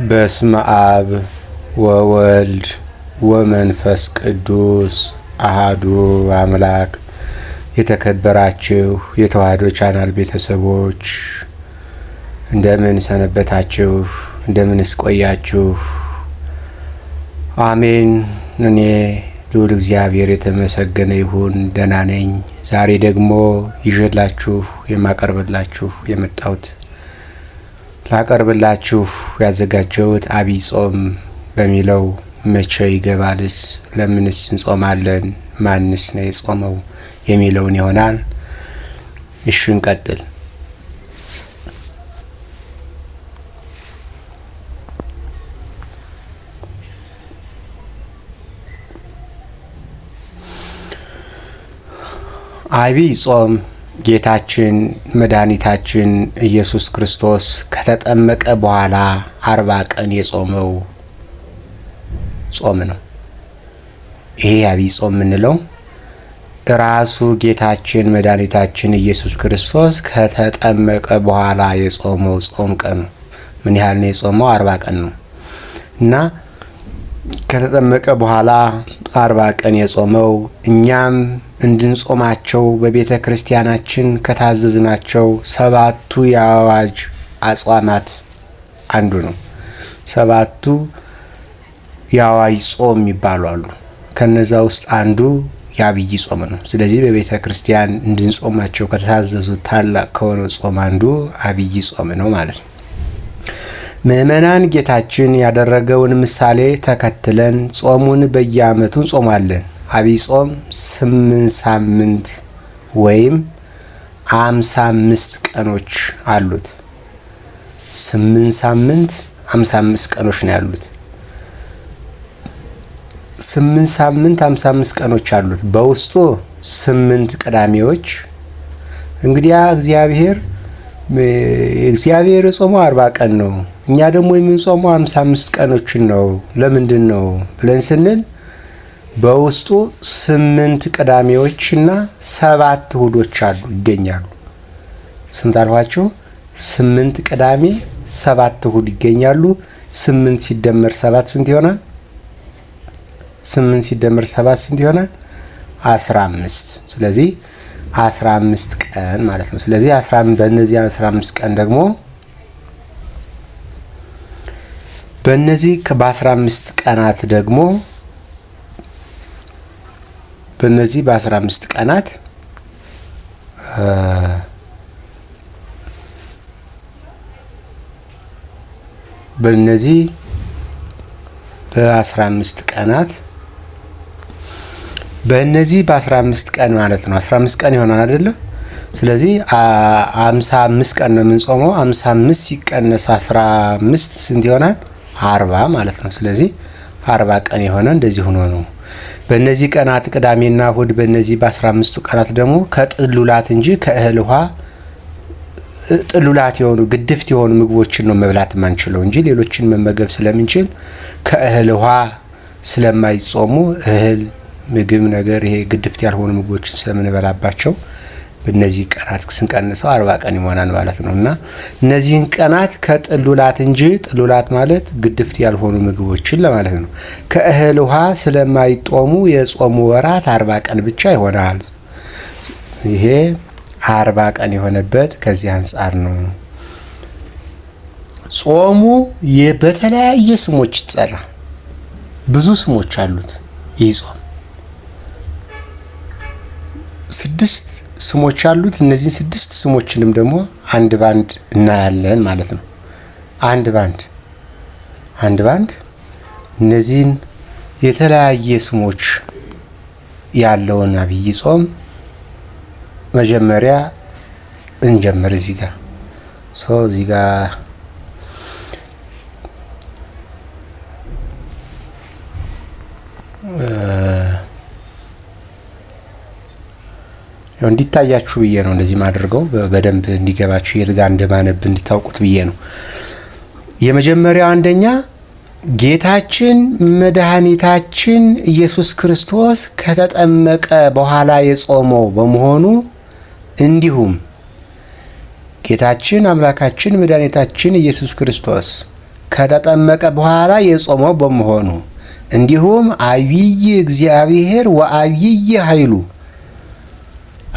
በስመ አብ ወወልድ ወመንፈስ ቅዱስ አሃዱ አምላክ። የተከበራችሁ የተዋህዶ ቻናል ቤተሰቦች እንደምን ሰነበታችሁ? እንደምንስ ቆያችሁ? አሜን። እኔ ልዑል እግዚአብሔር የተመሰገነ ይሁን ደህና ነኝ። ዛሬ ደግሞ ይዤላችሁ የማቀርብላችሁ የመጣሁት ላቀርብላችሁ ያዘጋጀሁት ዐቢይ ጾም በሚለው መቼ ይገባልስ፣ ለምንስ እንጾማለን፣ ማንስ ነው የጾመው የሚለውን ይሆናል። እሺ እንቀጥል። ዐቢይ ጾም ጌታችን መድኃኒታችን ኢየሱስ ክርስቶስ ከተጠመቀ በኋላ 40 ቀን የጾመው ጾም ነው። ይሄ ዐቢይ ጾም የምንለው ራሱ ጌታችን መድኃኒታችን ኢየሱስ ክርስቶስ ከተጠመቀ በኋላ የጾመው ጾም ቀን ነው። ምን ያህል ነው የጾመው? 40 ቀን ነው እና ከተጠመቀ በኋላ 40 ቀን የጾመው እኛም እንድንጾማቸው በቤተ ክርስቲያናችን ከታዘዝናቸው 7ቱ የአዋጅ አጽዋማት አንዱ ነው። 7ቱ የአዋጅ ጾም ይባላሉ አሉ። ከነዛ ውስጥ አንዱ የዐቢይ ጾም ነው። ስለዚህ በቤተ ክርስቲያን እንድንጾማቸው ከታዘዙት ታላቅ ከሆነው ጾም አንዱ ዐቢይ ጾም ነው ማለት ነው። ምእመናን ጌታችን ያደረገውን ምሳሌ ተከትለን ጾሙን በየዓመቱ እንጾማለን። ዐቢይ ጾም 8 ሳምንት ወይም 55 ቀኖች አሉት። 8 ሳምንት 55 ቀኖች ነው ያሉት። 8 ሳምንት 55 ቀኖች አሉት። በውስጡ 8 ቅዳሜዎች። እንግዲያ እግዚአብሔር የጾመው 40 ቀን ነው። እኛ ደግሞ የምንጾመው 55 ቀኖችን ነው። ለምንድን ነው ብለን ስንል በውስጡ 8 ቅዳሜዎችና 7 እሁዶች ይገኛሉ። ስንት አልኋችሁ? 8 ቅዳሜ 7 እሁድ ይገኛሉ። 8 ሲደመር 7 ስንት ይሆናል? 8 ሲደመር 7 ስንት ይሆናል? 15። ስለዚህ 15 ቀን ማለት ነው። ስለዚህ በእነዚህ 15 ቀን ደግሞ በ15 ቀናት ደግሞ በእነዚህ በ15 ቀናት በእነዚህ በ15 ቀናት በእነዚህ በ15 ቀን ማለት ነው 15 ቀን ይሆናል አይደለ? ስለዚህ 55 ቀን ነው የምንጾመው። 55 ሲቀነስ 15 ስንት ይሆናል? 40 ማለት ነው። ስለዚህ 40 ቀን የሆነ እንደዚህ ሆኖ ነው። በእነዚህ ቀናት ቅዳሜና እሁድ በእነዚህ በ15ቱ ቀናት ደግሞ ከጥሉላት እንጂ ከእህል ውሃ ጥሉላት የሆኑ ግድፍት የሆኑ ምግቦችን ነው መብላት የማንችለው እንጂ ሌሎችን መመገብ ስለምንችል ከእህል ውሃ ስለማይጾሙ እህል ምግብ ነገር ይሄ ግድፍት ያልሆኑ ምግቦችን ስለምንበላባቸው በእነዚህ ቀናት ስንቀንሰው 40 ቀን ይሆናል ማለት ነው። እና እነዚህን ቀናት ከጥሉላት እንጂ ጥሉላት ማለት ግድፍት ያልሆኑ ምግቦችን ለማለት ነው። ከእህል ውሃ ስለማይጦሙ የጾሙ ወራት 40 ቀን ብቻ ይሆናል። ይሄ 40 ቀን የሆነበት ከዚህ አንጻር ነው። ጾሙ በተለያየ ስሞች ይጠራል። ብዙ ስሞች አሉት። ይህ ጾም 6 ስሞች አሉት። እነዚህን 6 ስሞችንም ደግሞ አንድ ባንድ እናያለን ማለት ነው። አንድ ባንድ እነዚህን የተለያየ ስሞች ያለውን ዐቢይ ጾም መጀመሪያ እንጀምር። እዚህ ጋር እንዲታያችሁ ብዬ ነው እንደዚህ ማድርገው በደንብ እንዲገባችሁ የት ጋር እንደማነብ እንድታውቁት ብዬ ነው። የመጀመሪያው አንደኛ ጌታችን መድኃኒታችን ኢየሱስ ክርስቶስ ከተጠመቀ በኋላ የጾመው በመሆኑ እንዲሁም ጌታችን አምላካችን መድኃኒታችን ኢየሱስ ክርስቶስ ከተጠመቀ በኋላ የጾመው በመሆኑ እንዲሁም አብይ እግዚአብሔር ወአብይ ኃይሉ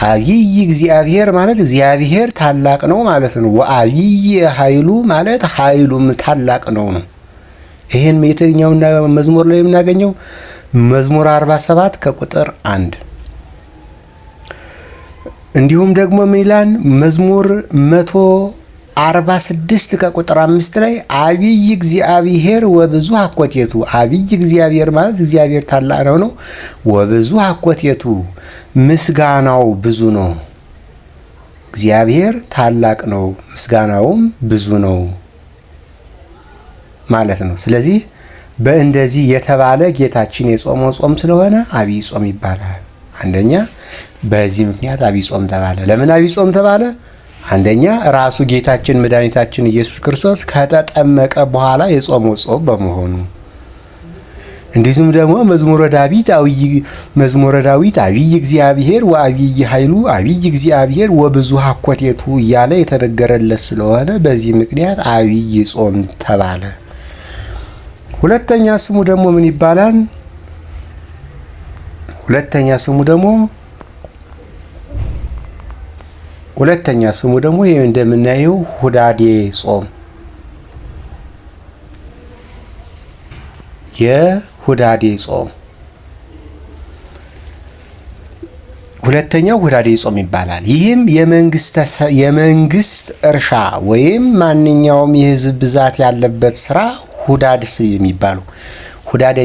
አብይ እግዚአብሔር ማለት እግዚአብሔር ታላቅ ነው ማለት ነው። ወአብይ ኃይሉ ማለት ኃይሉም ታላቅ ነው ነው። ይሄን የትኛው መዝሙር ላይ የምናገኘው? መዝሙር 47 ከቁጥር 1። እንዲሁም ደግሞ ምን ይላል? መዝሙር 146 ከቁጥር 5 ላይ አብይ እግዚአብሔር ወብዙ አኮቴቱ። አብይ እግዚአብሔር ማለት እግዚአብሔር ታላቅ ነው። ወብዙ አኮቴቱ ምስጋናው ብዙ ነው። እግዚአብሔር ታላቅ ነው፣ ምስጋናውም ብዙ ነው ማለት ነው። ስለዚህ በእንደዚህ የተባለ ጌታችን የጾመው ጾም ስለሆነ አብይ ጾም ይባላል። አንደኛ በዚህ ምክንያት አብይ ጾም ተባለ። ለምን አብይ ጾም ተባለ? አንደኛ ራሱ ጌታችን መድኃኒታችን ኢየሱስ ክርስቶስ ከተጠመቀ በኋላ የጾመው ጾም በመሆኑ፣ እንዲሁም ደግሞ መዝሙረ ዳዊት አብይ እግዚአብሔር ወአብይ ኃይሉ አብይ እግዚአብሔር ወብዙ አኮቴቱ እያለ የተነገረለት ስለሆነ በዚህ ምክንያት አብይ ጾም ተባለ። ሁለተኛ ስሙ ደግሞ ምን ይባላል? ሁለተኛ ስሙ ደግሞ ይሄ እንደምናየው ሁዳዴ ጾም፣ የሁዳዴ ጾም ሁለተኛው ሁዳዴ ጾም ይባላል። ይህም የመንግስት እርሻ ወይም ማንኛውም የህዝብ ብዛት ያለበት ስራ ሁዳድ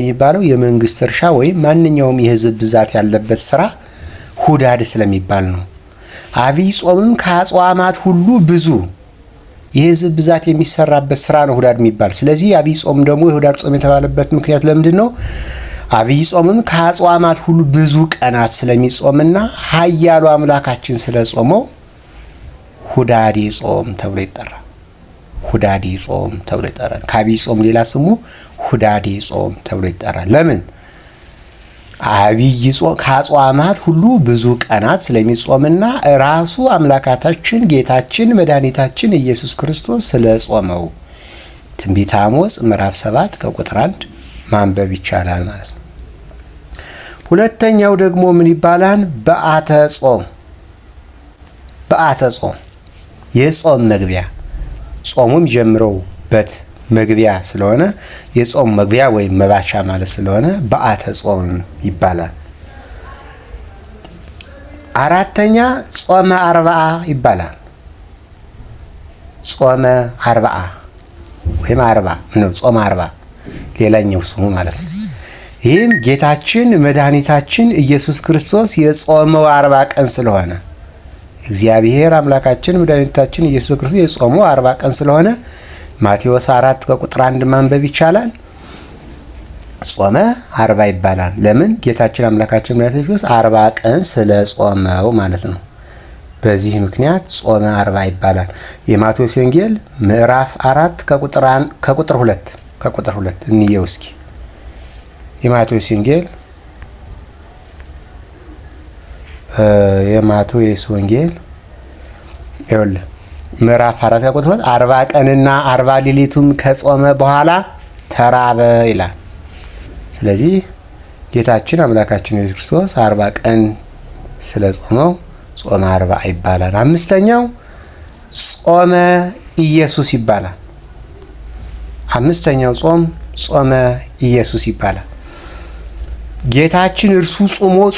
የሚባለው የመንግስት እርሻ ወይም ማንኛውም የህዝብ ብዛት ያለበት ስራ ሁዳድ ስለሚባል ነው። አብይ ጾምም ከአጽዋማት ሁሉ ብዙ የህዝብ ብዛት የሚሰራበት ስራ ነው ሁዳድ የሚባል። ስለዚህ አብይ ጾም ደግሞ የሁዳድ ጾም የተባለበት ምክንያት ለምንድን ነው? አብይ ጾምም ከአጽዋማት ሁሉ ብዙ ቀናት ስለሚጾምና ኃያሉ አምላካችን ስለጾመው ሁዳዴ ጾም ተብሎ ይጠራል። ሁዳዴ ጾም ተብሎ ይጠራል። ከአብይ ጾም ሌላ ስሙ ሁዳዴ ጾም ተብሎ ይጠራል። ለምን? አብይ ጾም ከአጽዋማት ሁሉ ብዙ ቀናት ስለሚጾምና ራሱ አምላካችን ጌታችን መድኃኒታችን ኢየሱስ ክርስቶስ ስለጾመው ትንቢተ አሞጽ ምዕራፍ 7 ከቁጥር 1 ማንበብ ይቻላል ማለት ነው። ሁለተኛው ደግሞ ምን ይባላል? በዓተ ጾም የጾም መግቢያ፣ ጾሙም ጀምሮበት መግቢያ ስለሆነ የጾም መግቢያ ወይም መባቻ ማለት ስለሆነ በዓተ ጾም ይባላል። አራተኛ ጾመ አርባዓ ይባላል። ጾመ አርባዓ ወይም ጾመ አርባዓ ሌላኛው ስሙ ማለት ነው። ይህም ጌታችን መድኃኒታችን ኢየሱስ ክርስቶስ የጾመው 40 ቀን ስለሆነ እግዚአብሔር አምላካችን መድኃኒታችን ኢየሱስ ክርስቶስ የጾመው 40 ቀን ስለሆነ ማቴዎስ 4 ከቁጥር 1 ማንበብ ይቻላል። ጾመ 40 ይባላል። ለምን? ጌታችን አምላካችን መድኃኒታችን ኢየሱስ 40 ቀን ስለጾመው ማለት ነው። በዚህ ምክንያት ጾመ 40 ይባላል። የማቴዎስ ወንጌል ምዕራፍ 4 ከቁጥር 2 እንየው እስኪ። የማቴዎስ ወንጌል ይኸውልህ ምዕራፍ 4 ከቁጥር 2 40 ቀንና 40 ሌሊቱም ከጾመ በኋላ ተራበ ይላል። ስለዚህ ጌታችን አምላካችን ኢየሱስ ክርስቶስ 40 ቀን ስለጾመው ጾመ 40 ይባላል። አምስተኛው ጾመ ኢየሱስ ይባላል። አምስተኛው ጾም ጾመ ኢየሱስ ይባላል። ጌታችን እርሱ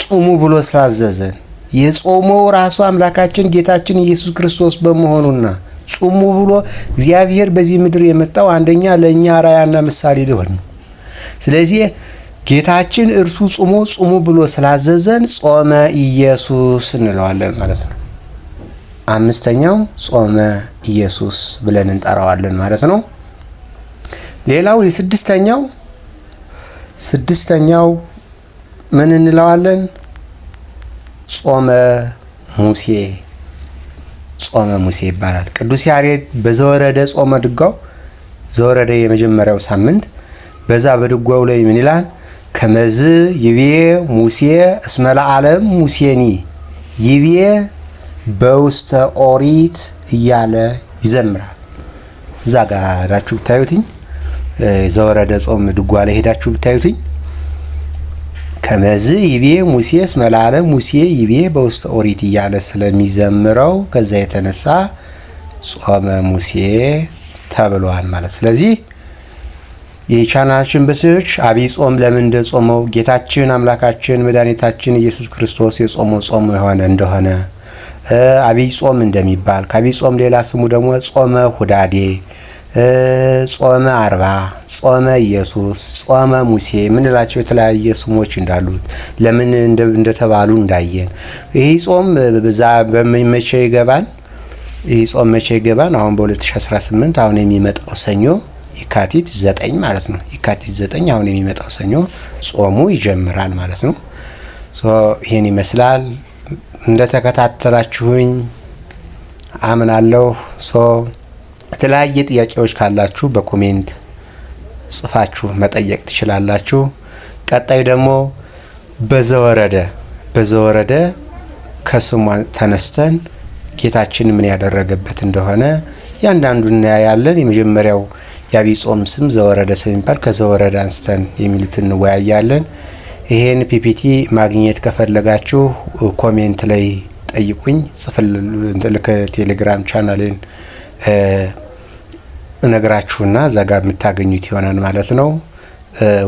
ጾሙ ብሎ ስላዘዘን የጾመው ራሱ አምላካችን ጌታችን ኢየሱስ ክርስቶስ በመሆኑና ጾሙ ብሎ እግዚአብሔር በዚህ ምድር የመጣው አንደኛ ለኛ ራያና ምሳሌ ሊሆን ነው። ስለዚህ ጌታችን እርሱ ጾሙ ብሎ ስላዘዘን ጾመ ኢየሱስ እንለዋለን ማለት ነው። አምስተኛው ጾመ ኢየሱስ ብለን እንጠራዋለን ማለት ነው። ሌላው ስድስተኛው ምን እንለዋለን? ጾመ ሙሴ ይባላል። ቅዱስ ያሬድ በዘወረደ ጾመ ድጓው ዘወረደ የመጀመሪያው ሳምንት በዛ በድጓው ላይ ምን ይላል? ከመዝ ይቤ ሙሴ እስመ ለዓለም ሙሴኒ ይቤ በውስተ ኦሪት እያለ ይዘምራል። እዛ ጋር ሄዳችሁ ብታዩትኝ ዘወረደ ጾም ድጓ ላይ ሄዳችሁ ብታዩትኝ ከመዝ ይቤ ሙሴስ መላለም ሙሴ ይቤ በውስተ ኦሪት እያለ ስለሚዘምረው ከዛ የተነሳ ጾመ ሙሴ ተብሏል ማለት። ስለዚህ የቻናላችን በሰዎች አብይ ጾም ለምን እንደጾመው ጌታችን አምላካችን መድኃኒታችን ኢየሱስ ክርስቶስ የጾመው ጾም የሆነ እንደሆነ አብይ ጾም እንደሚባል ከአብይ ጾም ሌላ ስሙ ደግሞ ጾመ ሁዳዴ፣ ጾመ አርባ፣ ጾመ ኢየሱስ፣ ጾመ ሙሴ ምንላቸው የተለያየ ስሞች እንዳሉት ለምን እንደተባሉ እንዳየን ይህ ጾም በዛ በመቼ ይገባል? ይህ ጾም መቼ ይገባል? አሁን በ2018 አሁን የሚመጣው ሰኞ የካቲት 9 ማለት ነው። የካቲት 9 አሁን የሚመጣው ሰኞ ጾሙ ይጀምራል ማለት ነው። ይሄን ይመስላል። እንደተከታተላችሁኝ አምናለሁ። የተለያየ ጥያቄዎች ካላችሁ በኮሜንት ጽፋችሁ መጠየቅ ትችላላችሁ። ቀጣይ ደግሞ በዘወረደ ከስሙ ተነስተን ጌታችን ምን ያደረገበት እንደሆነ ያንዳንዱን እናያለን። የመጀመሪያው የአብይ ጾም ስም ዘወረደ ስለሚባል ከዘወረደ አንስተን የሚሉትን እንወያያለን። ይሄን ፒፒቲ ማግኘት ከፈለጋችሁ ኮሜንት ላይ ጠይቁኝ፣ ልክ ቴሌግራም ቻናሌን እነግራችሁና እዛ ጋር የምታገኙት ይሆናል ማለት ነው።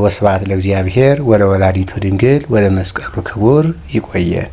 ወስብሐት ለእግዚአብሔር ወለወላዲቱ ድንግል ወለመስቀሉ ክቡር። ይቆየን።